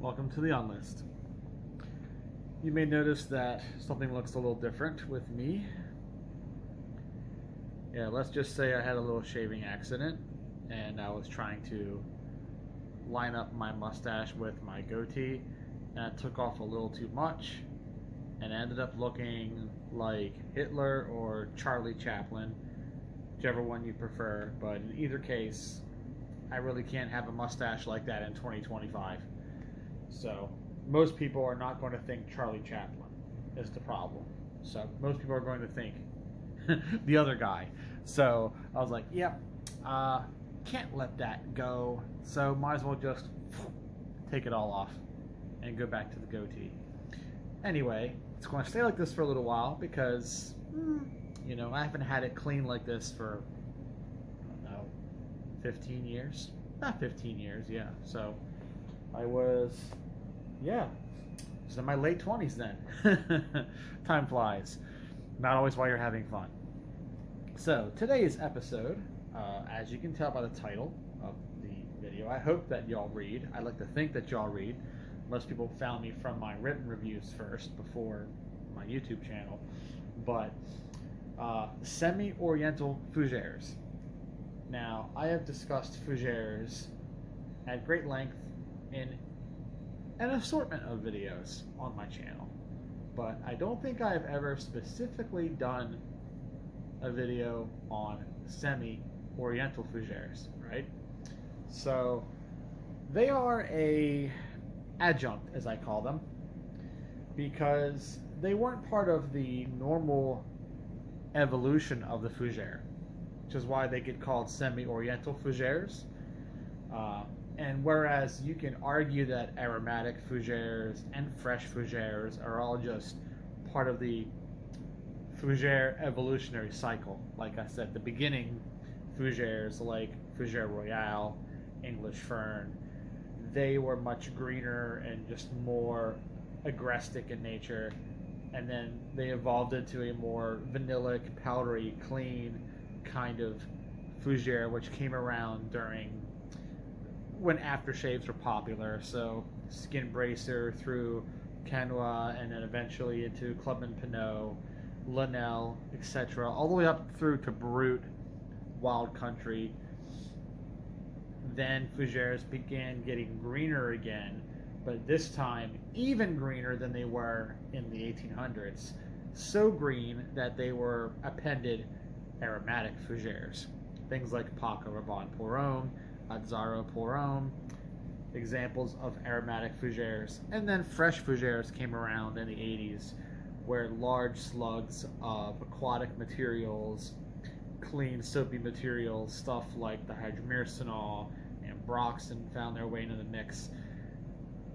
Welcome to the Unlist. You may notice that something looks a little different with me. Yeah, let's just say I had a little shaving accident and I was trying to line up my mustache with my goatee and I took off a little too much and ended up looking like Hitler or Charlie Chaplin, whichever one you prefer, but in either case, I really can't have a mustache like that in 2025. So most people are not going to think Charlie Chaplin is the problem. So most people are going to think the other guy. So I was like, yep, can't let that go. So might as well just take it all off and go back to the goatee. Anyway, it's going to stay like this for a little while because, I haven't had it clean like this for, I don't know, 15 years? Not 15 years, yeah. So I was in my late 20s then. Time flies. Not always while you're having fun. So today's episode, as you can tell by the title of the video, I hope that y'all read. I like to think that y'all read. Most people found me from my written reviews first before my YouTube channel. But Semi-Oriental fougères. Now, I have discussed fougères at great length in an assortment of videos on my channel, but I don't think I've ever specifically done a video on semi-oriental fougères, right? So they are a adjunct, as I call them, because they weren't part of the normal evolution of the fougère, which is why they get called semi-oriental fougères. And whereas you can argue that aromatic fougères and fresh fougères are all just part of the fougère evolutionary cycle, like I said, the beginning fougères like Fougère Royale, English Fern, they were much greener and just more agrestic in nature, and then they evolved into a more vanillic, powdery, clean kind of fougère, which came around during when aftershaves were popular, so Skin Bracer through Canois and then eventually into Clubman Pinot, Linnell, etc., all the way up through to Brut, Wild Country. Then fougères began getting greener again, but this time even greener than they were in the 1800s. So green that they were appended aromatic fougères. Things like Paca Rabanne Poirome, Azzaro Poirome, examples of aromatic fougères. And then fresh fougères came around in the 80s, where large slugs of aquatic materials, clean soapy materials, stuff like the hydromyrcenol and Broxton found their way into the mix.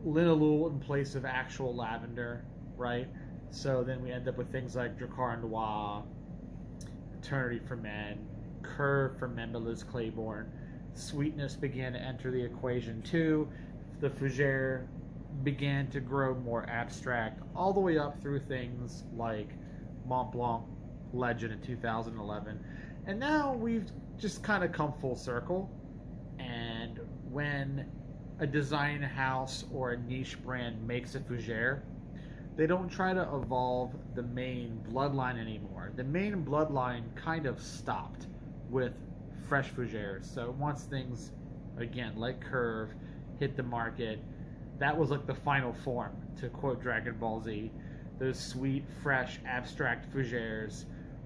Linalool in place of actual lavender, right? So then we end up with things like Dracar Noir, Eternity for Men, Curve for Membelez Claiborne. Sweetness began to enter the equation too. The fougère began to grow more abstract, all the way up through things like Mont Blanc Legend in 2011. And now we've just kind of come full circle. And when a design house or a niche brand makes a fougère, they don't try to evolve the main bloodline anymore. The main bloodline kind of stopped with fresh fougères. So once things, again, like Curve, hit the market, that was like the final form, to quote Dragon Ball Z. Those sweet, fresh, abstract fougères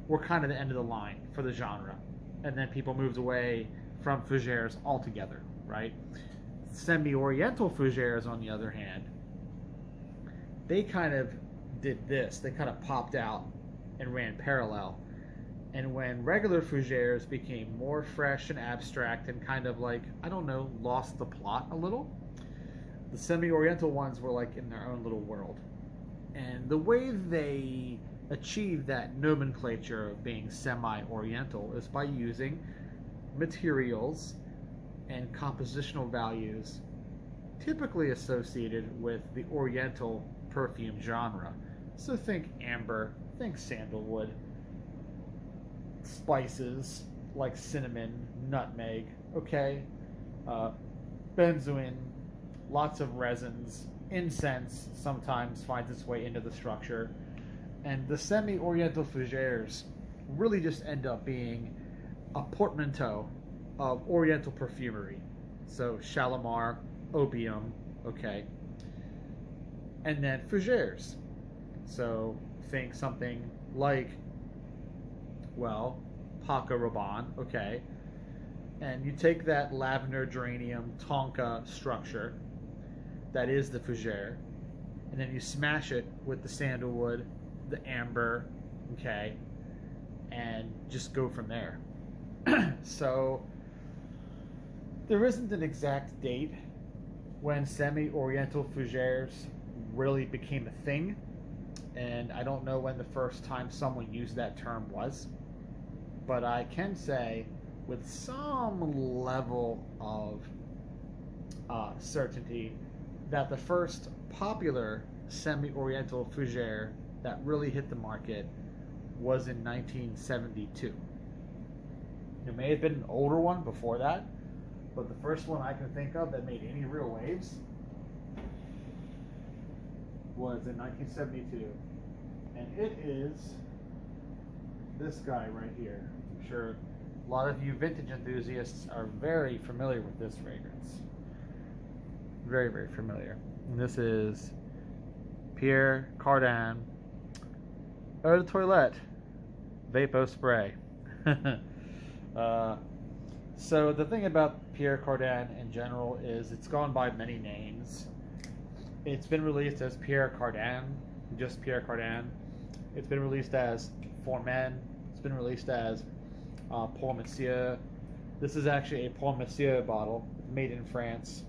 were kind of the end of the line for the genre. And then people moved away from fougères altogether, right? Semi-Oriental fougères, on the other hand, they kind of did this. They kind of popped out and ran parallel. And when regular fougères became more fresh and abstract and kind of like, I don't know, lost the plot a little, the semi-oriental ones were like in their own little world. And the way they achieved that nomenclature of being semi-oriental is by using materials and compositional values typically associated with the oriental perfume genre. So think amber, think sandalwood, spices like cinnamon, nutmeg, okay, benzoin, lots of resins. Incense sometimes finds its way into the structure. And the Semi-Oriental fougères really just end up being a portmanteau of Oriental perfumery. So Shalimar, opium, okay. And then fougères. So think something like, well, Paca Rabanne, okay. And you take that lavender, geranium, tonka structure that is the fougère, and then you smash it with the sandalwood, the amber, okay, and just go from there. So there isn't an exact date when Semi-Oriental fougères really became a thing, and I don't know when the first time someone used that term was, but I can say with some level of certainty that the first popular Semi-Oriental fougère that really hit the market was in 1972. There may have been an older one before that, but the first one I can think of that made any real waves was in 1972. And it is this guy right here. I'm sure a lot of you vintage enthusiasts are very familiar with this fragrance. Very, very familiar. And this is Pierre Cardin Eau de Toilette Vapo Spray. So the thing about Pierre Cardin in general is it's gone by many names. It's been released as Pierre Cardin, just Pierre Cardin. It's been released as For Men. It's been released as Pour Monsieur. This is actually a Pour Monsieur bottle, made in France,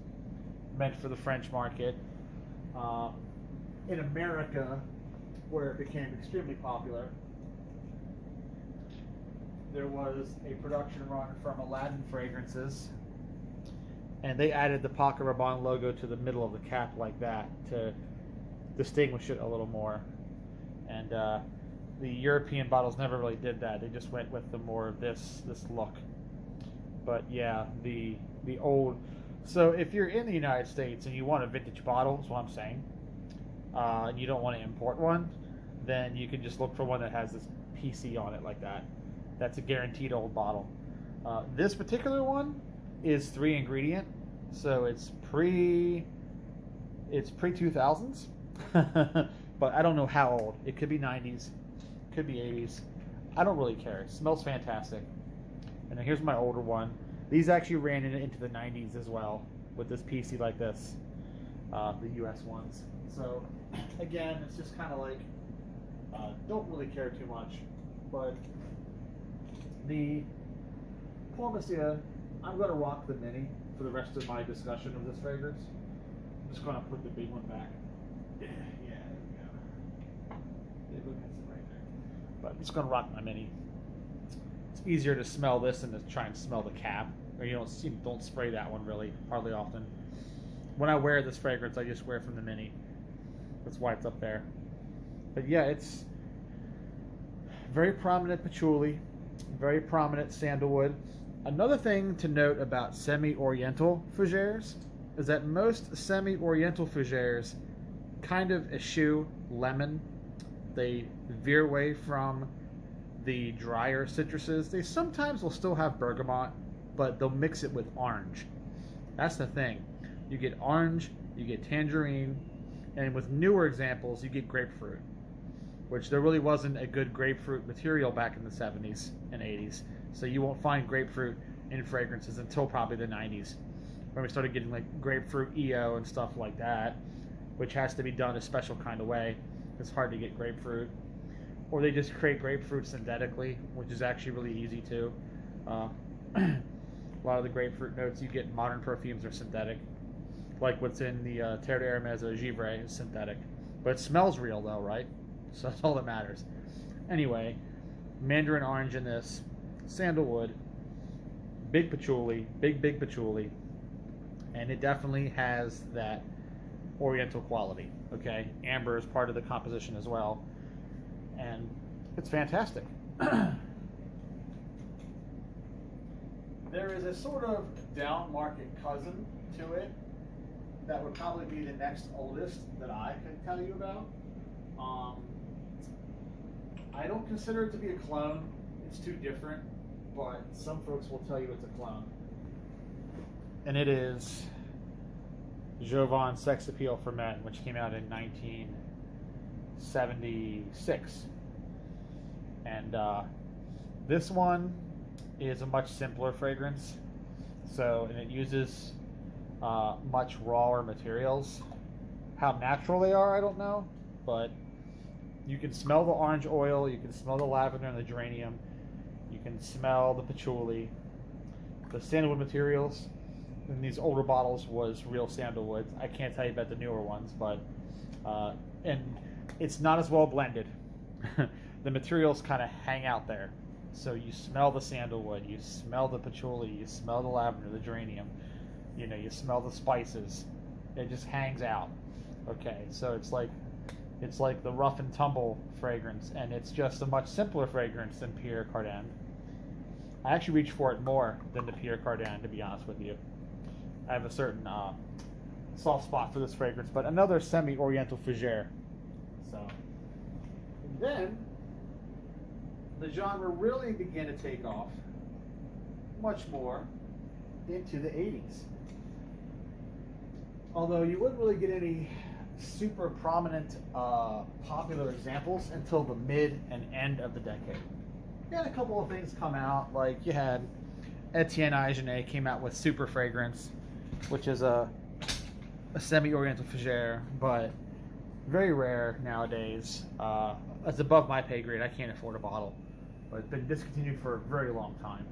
meant for the French market. In America, where it became extremely popular, there was a production run from Aladdin Fragrances, and they added the Paca Rabanne logo to the middle of the cap like that to distinguish it a little more. And the European bottles never really did that. They just went with the more of this look. But yeah, the old. So if you're in the United States and you want a vintage bottle, is what I'm saying, and you don't want to import one, then you can just look for one that has this PC on it like that. That's a guaranteed old bottle. This particular one is 3 ingredient, so it's pre 2000s, but I don't know how old. It could be 90s, could be 80s. I don't really care. It smells fantastic. And then here's my older one. These actually ran into the 90s as well with this PC like this, the US ones. So again, it's just kind of like don't really care too much, but the Pour Monsieur, I'm going to rock the mini for the rest of my discussion of this fragrance. I'm just going to put the big one back. Yeah, there we go. It looks right there. But I'm just going to rock my mini. It's easier to smell this than to try and smell the cap. Or you don't spray that one really, hardly often. When I wear this fragrance, I just wear it from the mini. That's why it's up there. But yeah, it's very prominent patchouli, very prominent sandalwood. Another thing to note about Semi-Oriental fougères is that most Semi-Oriental fougères kind of eschew lemon. They veer away from the drier citruses. They sometimes will still have bergamot, but they'll mix it with orange. That's the thing. You get orange, you get tangerine, and with newer examples, you get grapefruit, which there really wasn't a good grapefruit material back in the 70s and 80s. So you won't find grapefruit in fragrances until probably the 90s, when we started getting like grapefruit EO and stuff like that, which has to be done a special kind of way. It's hard to get grapefruit. Or they just create grapefruit synthetically, which is actually really easy too. A lot of the grapefruit notes you get in modern perfumes are synthetic. Like what's in the Terre d'Hermès Givre is synthetic. But it smells real though, right? So that's all that matters. Anyway, mandarin orange in this, sandalwood, big patchouli, big patchouli, and it definitely has that oriental quality, okay? Amber is part of the composition as well, and it's fantastic. There is a sort of down market cousin to it that would probably be the next oldest that I can tell you about. I don't consider it to be a clone. It's too different, but some folks will tell you it's a clone. And it is Jovan Sex Appeal for Men, which came out in 1976. And this one is a much simpler fragrance. And it uses much rawer materials. How natural they are, I don't know, but you can smell the orange oil, you can smell the lavender and the geranium, you can smell the patchouli. The sandalwood materials in these older bottles was real sandalwood. I can't tell you about the newer ones, but and it's not as well blended. The materials kind of hang out there. So you smell the sandalwood, you smell the patchouli, you smell the lavender, the geranium, you smell the spices. It just hangs out. Okay, so it's like the rough and tumble fragrance, and it's just a much simpler fragrance than Pierre Cardin. I actually reach for it more than the Pierre Cardin, to be honest with you. I have a certain soft spot for this fragrance, but another Semi-Oriental fougère. And then the genre really began to take off much more into the 80s. Although you wouldn't really get any super prominent popular examples until the mid and end of the decade. You had a couple of things come out, like you had Etienne Agenet came out with Super Fragrance, which is a Semi-Oriental fougère, but very rare nowadays. It's above my pay grade. I can't afford a bottle. But it's been discontinued for a very long time.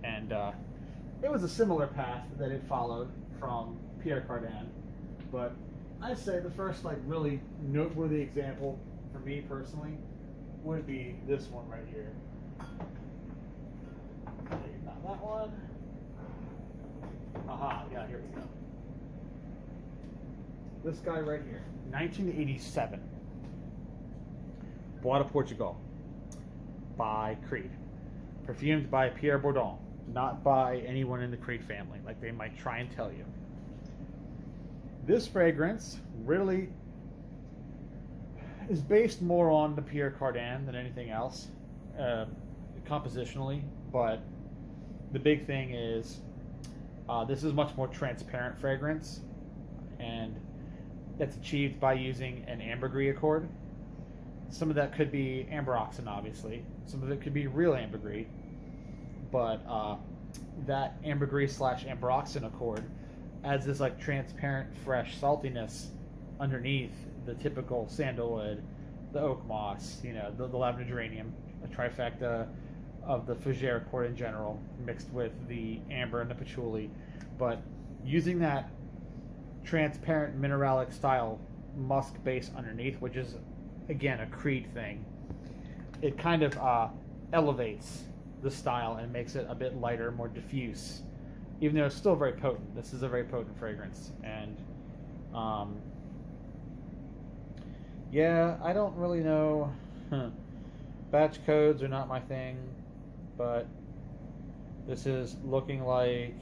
And it was a similar path that it followed from Pierre Cardin. But I'd say the first really noteworthy example for me personally would be this one right here. Not that one. Aha, yeah, here we go. This guy right here, 1987. Bois de Portugal by Creed. Perfumed by Pierre Cardin, not by anyone in the Creed family, like they might try and tell you. This fragrance really is based more on the Pierre Cardin than anything else, compositionally, but the big thing is this is much more transparent fragrance, and that's achieved by using an ambergris accord. Some of that could be amberoxan, obviously. Some of it could be real ambergris, but that ambergris / amberoxan accord adds this transparent, fresh saltiness underneath the typical sandalwood, the oak moss, the lavender geranium, a trifecta of the fougère accord in general, mixed with the amber and the patchouli. But using that transparent mineralic style musk base underneath, which is again a Creed thing, it kind of elevates the style and makes it a bit lighter, more diffuse, even though it's still very potent. This is a very potent fragrance. And yeah, I don't really know. Batch codes are not my thing, but this is looking like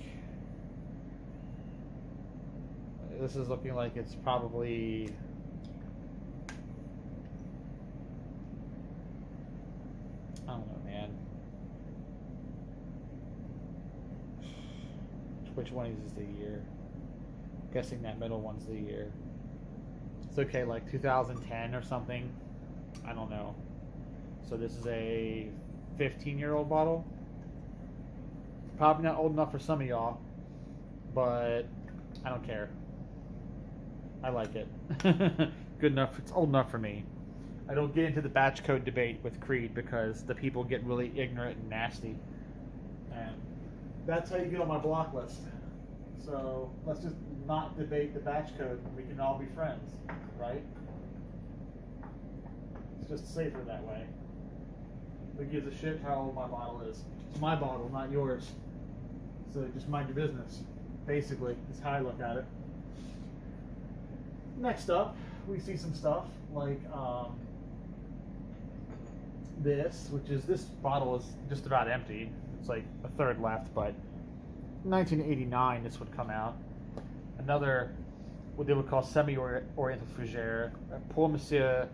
it's probably, I don't know, man. Which one is the year? I'm guessing that middle one's the year. It's okay, 2010 or something. I don't know. So this is a 15-year-old bottle. Probably not old enough for some of y'all, but I don't care. I like it. Good enough. It's old enough for me. I don't get into the batch code debate with Creed because the people get really ignorant and nasty. And that's how you get on my block list. So let's just not debate the batch code. We can all be friends, right? It's just safer that way. Who gives a shit how old my bottle is? It's my bottle, not yours. So just mind your business. Basically, is how I look at it. Next up, we see some stuff like this, this bottle is just about empty. It's like a third left, but 1989 this would come out. Another what they would call semi-oriental fougère. Pour Monsieur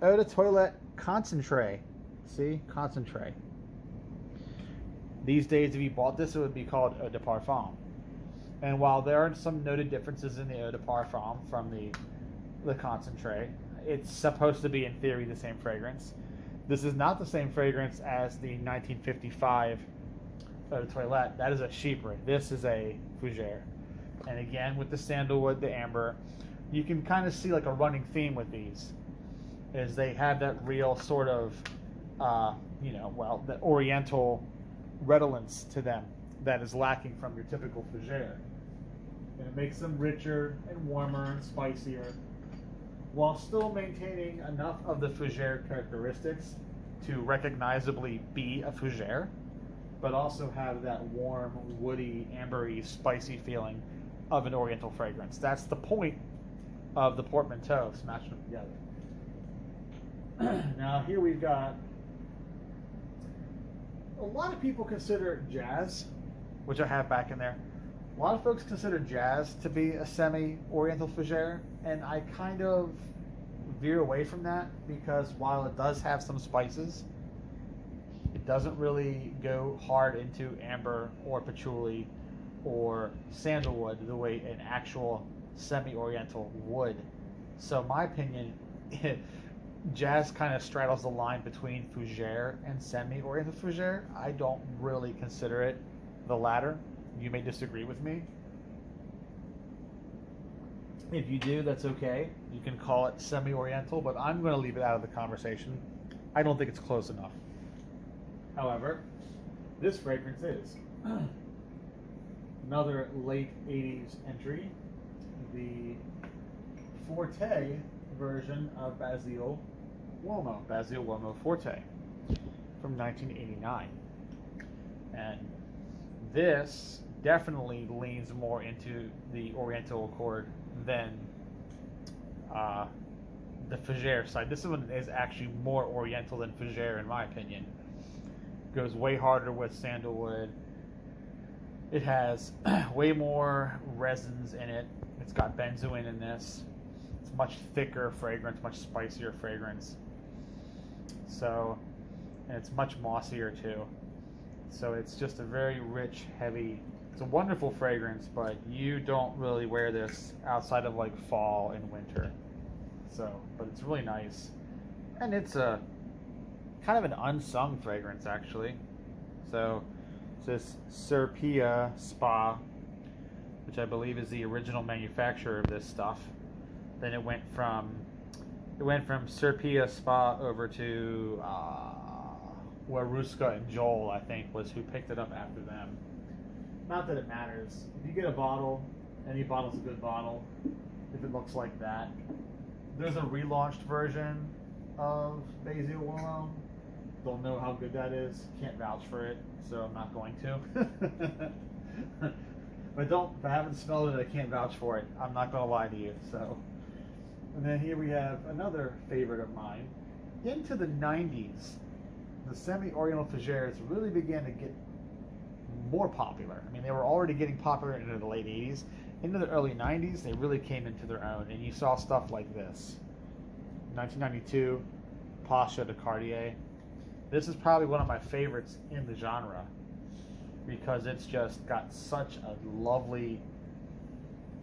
Eau de Toilette Concentré. See? Concentré. These days, if you bought this, it would be called Eau de Parfum. And while there are some noted differences in the Eau de Parfum from the concentré, it's supposed to be, in theory, the same fragrance. This is not the same fragrance as the 1955 Eau de Toilette. That is a chypre. This is a fougère. And again, with the sandalwood, the amber, you can kind of see like a running theme with these, is they have that real sort of, the oriental redolence to them that is lacking from your typical fougère. And it makes them richer and warmer and spicier, while still maintaining enough of the fougère characteristics to recognizably be a fougère, but also have that warm, woody, ambery, spicy feeling of an oriental fragrance. That's the point of the portmanteau, smashing them together. Now here we've got, a lot of people consider jazz, which I have back in there. A lot of folks consider jazz to be a semi-oriental fougère, and I kind of veer away from that because while it does have some spices, it doesn't really go hard into amber or patchouli or sandalwood the way an actual semi-oriental would. So my opinion, jazz kind of straddles the line between fougère and semi-oriental fougère. I don't really consider it the latter. You may disagree with me. If you do, that's okay. You can call it semi-oriental, but I'm going to leave it out of the conversation. I don't think it's close enough. However, this fragrance is another late 80s entry, the Forte version of Basil Woh Forte from 1989. And this definitely leans more into the Oriental accord than the fougère side. This one is actually more Oriental than fougère in my opinion. Goes way harder with sandalwood. It has way more resins in it. It's got benzoin in this. It's much thicker fragrance, much spicier fragrance. So, and it's much mossier too. So it's just a very rich, heavy, it's a wonderful fragrance, but you don't really wear this outside of like fall and winter. So, but it's really nice. And it's a kind of an unsung fragrance actually. So it's this Serpia Spa, which I believe is the original manufacturer of this stuff. Then it went from Serpia Spa over to Waruska and Joel, I think, was who picked it up after them. Not that it matters. If you get a bottle, any bottle's a good bottle if it looks like that. There's a relaunched version of Basil Woh. Don't know how good that is. Can't vouch for it, so I'm not going to. If I haven't smelled it, I can't vouch for it. I'm not going to lie to you. So, and then here we have another favorite of mine. Into the 90s, the semi-oriental fougères really began to get more popular. I mean, they were already getting popular into the late 80s. Into the early 90s, they really came into their own, and you saw stuff like this. 1992, Pasha de Cartier. This is probably one of my favorites in the genre because it's just got such a lovely,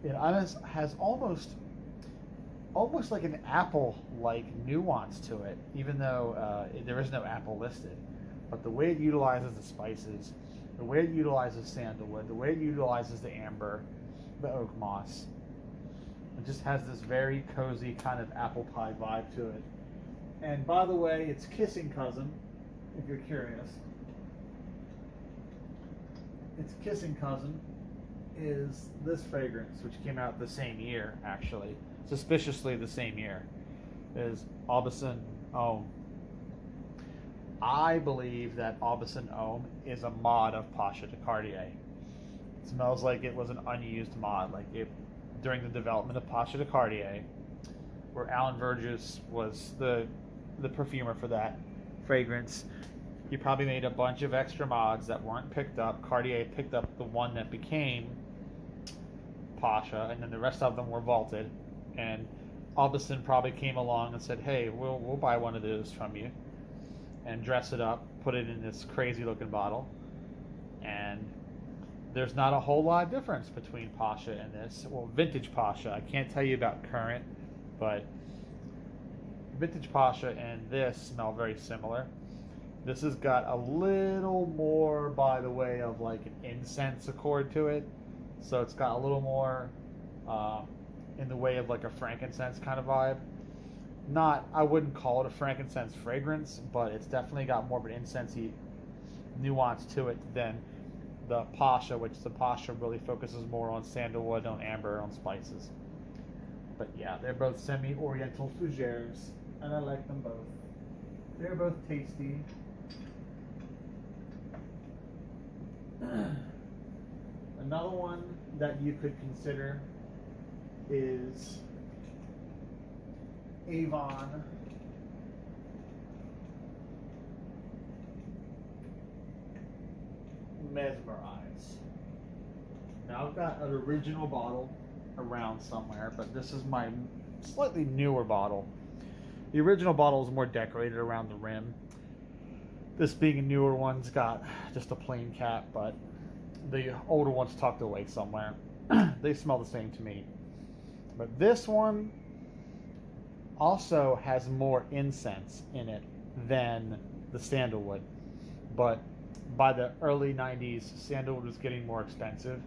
it has almost like an apple-like nuance to it, even though there is no apple listed. But the way it utilizes the spices, the way it utilizes sandalwood, the way it utilizes the amber, the oak moss, it just has this very cozy kind of apple pie vibe to it. And by the way, its kissing cousin, if you're curious, its kissing cousin is this fragrance, which came out the same year, actually. Suspiciously the same year, is Aubusson Homme. I believe that Aubusson Homme is a mod of Pasha de Cartier. It smells like it was an unused mod, like it during the development of Pasha de Cartier, where Alan Vergès was the perfumer for that fragrance. He probably made a bunch of extra mods that weren't picked up. Cartier picked up the one that became Pasha, and then the rest of them were vaulted. And Aubusson probably came along and said, "Hey, we'll buy one of those from you, and dress it up, put it in this crazy looking bottle." And there's not a whole lot of difference between Pasha and this. Well, vintage Pasha, I can't tell you about current, but vintage Pasha and this smell very similar. This has got a little more by the way of like an incense accord to it. So it's got a little more in the way of like a frankincense kind of vibe. Not, I wouldn't call it a frankincense fragrance, but it's definitely got more of an incensey nuance to it than the Pasha, which the Pasha really focuses more on sandalwood, on amber, on spices. But yeah, they're both semi-oriental fougères, and I like them both. They're both tasty. Another one that you could consider is Avon Mesmerize. Now I've got an original bottle around somewhere, but this is my slightly newer bottle. The original bottle is more decorated around the rim. This being a newer one's got just a plain cap, but the older one's tucked away somewhere. They smell the same to me. But this one also has more incense in it than the sandalwood. But by the early 90s, sandalwood was getting more expensive.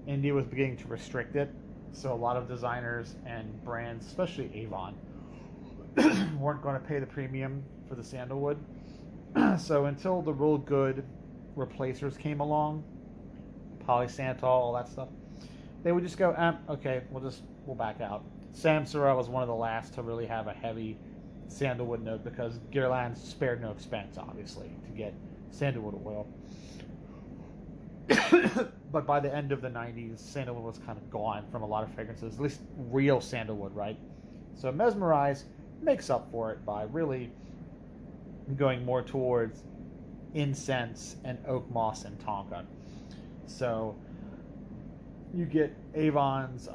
India was beginning to restrict it. So a lot of designers and brands, especially Avon, weren't going to pay the premium for the sandalwood. So until the real good replacers came along, polysantol, all that stuff, they would just go, okay, we'll back out. Samsara was one of the last to really have a heavy sandalwood note because Guerlain spared no expense, obviously, to get sandalwood oil. But by the end of the 90s, sandalwood was kind of gone from a lot of fragrances, at least real sandalwood, right? So Mesmerize makes up for it by really going more towards incense and oak moss and tonka. So you get Avon's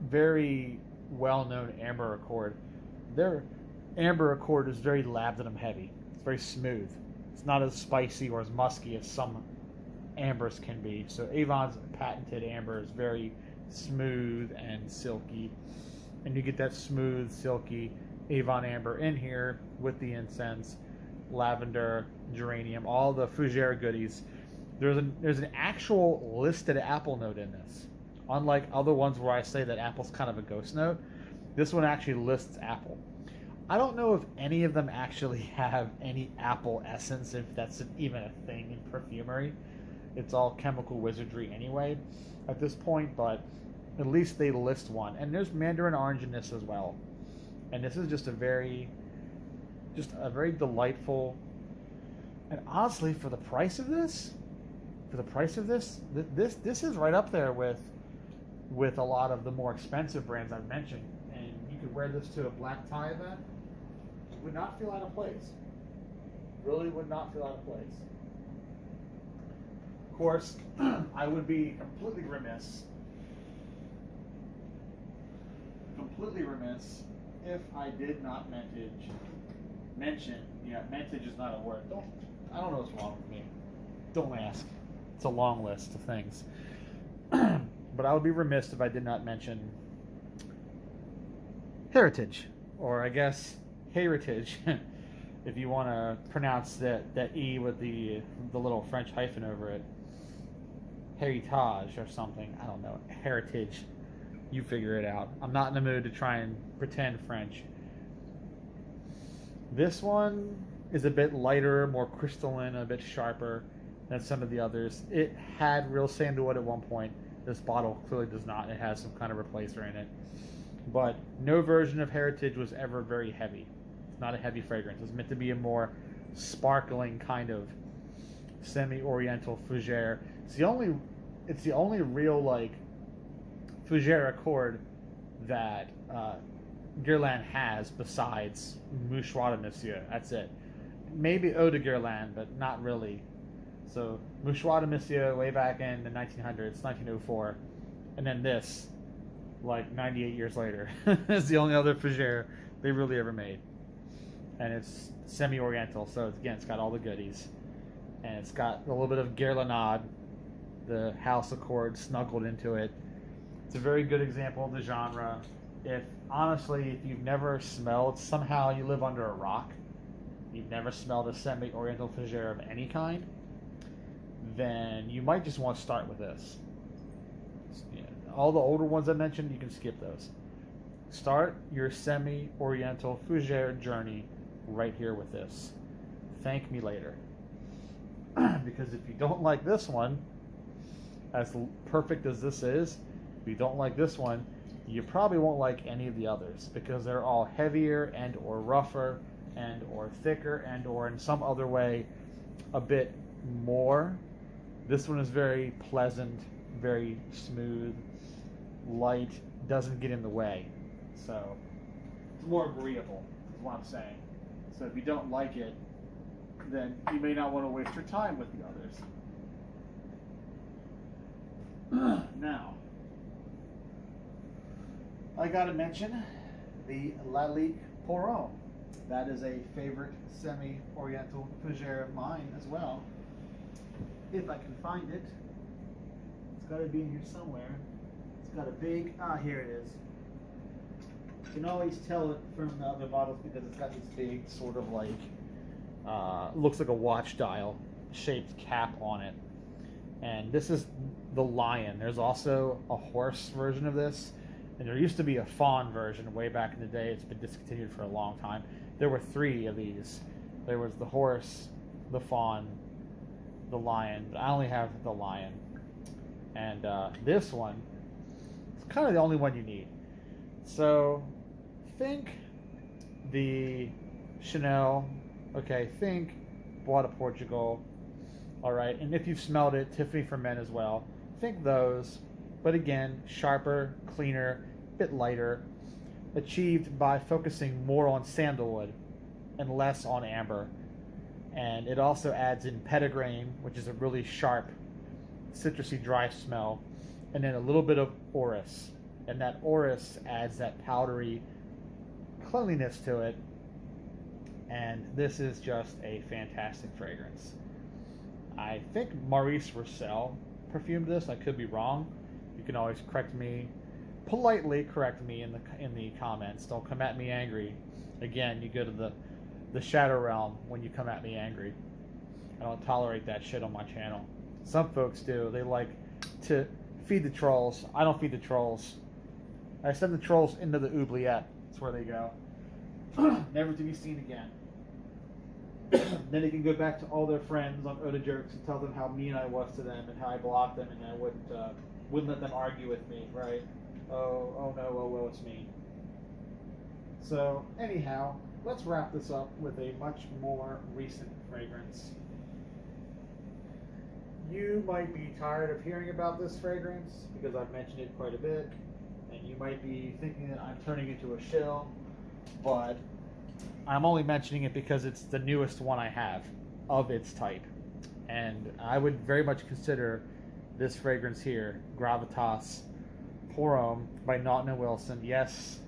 very well-known amber accord. Their amber accord is very labdanum heavy. It's very smooth. It's not as spicy or as musky as some ambers can be. So Avon's patented amber is very smooth and silky, and you get that smooth, silky Avon amber in here with the incense, lavender, geranium, all the fougère goodies. There's an actual listed apple note in this. Unlike other ones where I say that apple's kind of a ghost note, this one actually lists apple. I don't know if any of them actually have any apple essence, if that's even a thing in perfumery. It's all chemical wizardry anyway at this point, but at least they list one. And there's mandarin orange in this as well. And this is just a very delightful, and honestly, for the price of this, this is right up there with a lot of the more expensive brands I've mentioned. And you could wear this to a black tie event. It would not feel out of place. Really would not feel out of place. Of course, I would be completely remiss if I did not mention, yeah, mentage is not a word. I don't know what's wrong with me. Don't ask. It's a long list of things. But I would be remiss if I did not mention Heritage, or I guess Heritage, if you want to pronounce that E with the little French hyphen over it. Heritage or something. I don't know. Heritage. You figure it out. I'm not in the mood to try and pretend French. This one is a bit lighter, more crystalline, a bit sharper than some of the others. It had real sandalwood at one point. This bottle clearly does not. It has some kind of replacer in it. But no version of Heritage was ever very heavy. It's not a heavy fragrance. It's meant to be a more sparkling kind of semi-oriental fougère. It's the only real like fougère accord that Guerlain has besides Mouchoir de Monsieur. That's it. Maybe Eau de Guerlain, but not really So Mouchoir de Monsieur way back in the 1900s, 1904, and then this, like 98 years later, is the only other fougère they really ever made. And it's semi-oriental, so it's got all the goodies. And it's got a little bit of Guerlain, the house accord snuggled into it. It's a very good example of the genre. If you've never smelled, somehow you live under a rock, you've never smelled a semi-oriental fougère of any kind, then you might just want to start with this. Yeah, all the older ones I mentioned, you can skip those. Start your semi-oriental fougère journey right here with this. Thank me later. Because if you don't like this one, as perfect as this is, if you don't like this one, you probably won't like any of the others, because they're all heavier and or rougher and or thicker and or in some other way a bit more. This one is very pleasant, very smooth, light, doesn't get in the way. So it's more agreeable is what I'm saying. So if you don't like it, then you may not want to waste your time with the others. Now, I gotta mention the Lalique Poiron. That is a favorite semi-oriental fougère of mine as well. If I can find it. It's gotta be in here somewhere. It's got a big, here it is. You can always tell it from the other bottles because it's got this big sort of like, looks like a watch dial shaped cap on it. And this is the lion. There's also a horse version of this. And there used to be a fawn version way back in the day. It's been discontinued for a long time. There were 3 of these. There was the horse, the fawn, the lion. But I only have the lion. And this one is kind of the only one you need. So think the Chanel. Okay, think Bois de Portugal. All right, and if you've smelled it, Tiffany for Men as well. Think those. But again, sharper, cleaner, bit lighter, achieved by focusing more on sandalwood and less on amber. And it also adds in petitgrain, which is a really sharp, citrusy, dry smell, and then a little bit of orris. And that orris adds that powdery cleanliness to it. And this is just a fantastic fragrance. I think Maurice Roussel perfumed this. I could be wrong. You can always correct me, politely correct me in the comments. Don't come at me angry. Again, you go to the shadow realm when you come at me angry. I don't tolerate that shit on my channel. Some folks do. They like to feed the trolls. I don't feed the trolls. I send the trolls into the oubliette. That's where they go. Never to be seen again. Then they can go back to all their friends on Oda Jerks and tell them how mean I was to them and how I blocked them and I wouldn't let them argue with me, right? Oh no, well, it's me. So, anyhow, let's wrap this up with a much more recent fragrance. You might be tired of hearing about this fragrance because I've mentioned it quite a bit, and you might be thinking that I'm turning into a shill, but I'm only mentioning it because it's the newest one I have of its type. And I would very much consider this fragrance here, Gravitas Poiron by Naughton and Wilson. Yes,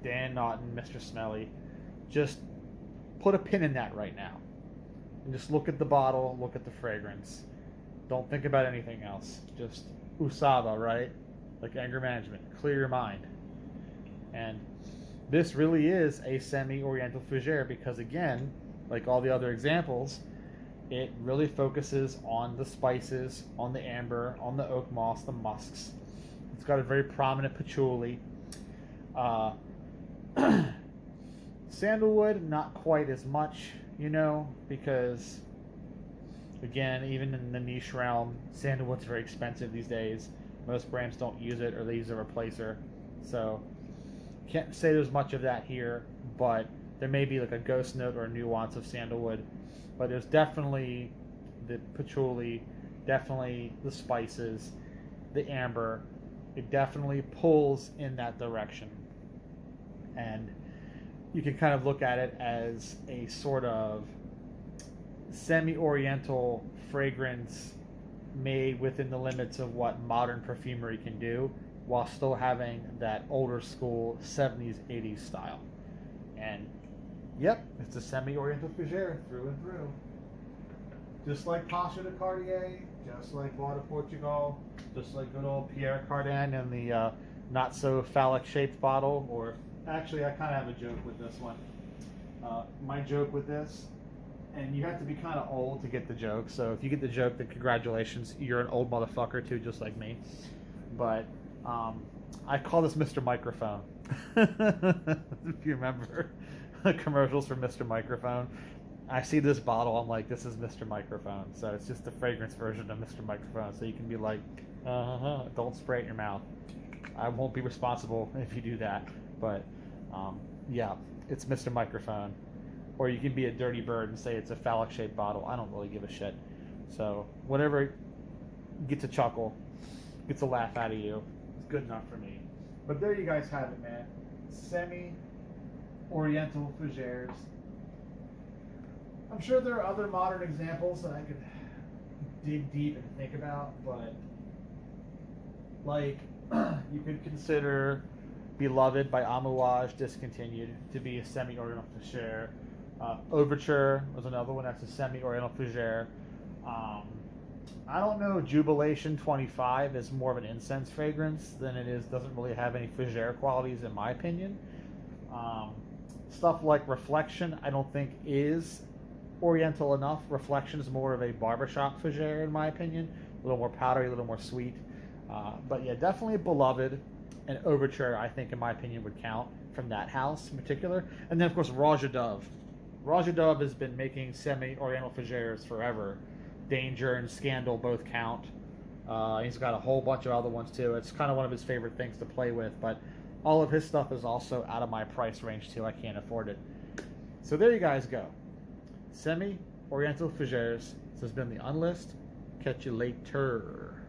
Dan Naughton, Mr. Smelly. Just put a pin in that right now. And just look at the bottle, look at the fragrance. Don't think about anything else. Just usaba, right? Like anger management. Clear your mind. And this really is a semi-oriental fougère because, again, like all the other examples, it really focuses on the spices, on the amber, on the oak moss, the musks. It's got a very prominent patchouli. Sandalwood, not quite as much, because, again, even in the niche realm, sandalwood's very expensive these days. Most brands don't use it or they use a replacer. So, can't say there's much of that here, but there may be like a ghost note or a nuance of sandalwood. But there's definitely the patchouli, definitely the spices, the amber. It definitely pulls in that direction. And you can kind of look at it as a sort of semi-oriental fragrance made within the limits of what modern perfumery can do, while still having that older school 70s, 80s style. And yep, it's a semi-oriental fougère through and through. Just like Pasha de Cartier, just like Bois de Portugal, just like good old Pierre Cardin in the not so phallic shaped bottle. Or actually, I kind of have a joke with this one. My joke with this, and you have to be kind of old to get the joke. So if you get the joke, then congratulations, you're an old motherfucker too, just like me. But I call this Mr. Microphone. If you remember commercials for Mr. Microphone, I see this bottle, I'm like, this is Mr. Microphone. So it's just the fragrance version of Mr. Microphone. So you can be like, don't spray it in your mouth. I won't be responsible if you do that. But yeah, it's Mr. Microphone. Or you can be a dirty bird and say it's a phallic shaped bottle. I don't really give a shit. So whatever gets a chuckle, gets a laugh out of you, is good enough for me. But there you guys have it, man. Semi-Oriental fougères. I'm sure there are other modern examples that I could dig deep and think about, but like you could consider Beloved by Amouage, discontinued, to be a semi-oriental fougère. Overture was another one that's a semi-oriental fougère. I don't know, Jubilation 25 is more of an incense fragrance than it is, doesn't really have any fougère qualities in my opinion. Stuff like Reflection I don't think is oriental enough. Reflection is more of a barbershop fougère in my opinion, a little more powdery, a little more sweet. But yeah, definitely Beloved and Overture I think in my opinion would count from that house in particular. And then of course Roja Dove. Roja Dove has been making semi-oriental fougères forever. Danger and Scandal both count. He's got a whole bunch of other ones too. It's kind of one of his favorite things to play with, but all of his stuff is also out of my price range too. I can't afford it. So there you guys go. Semi-Oriental fougères. This has been the Unlist. Catch you later.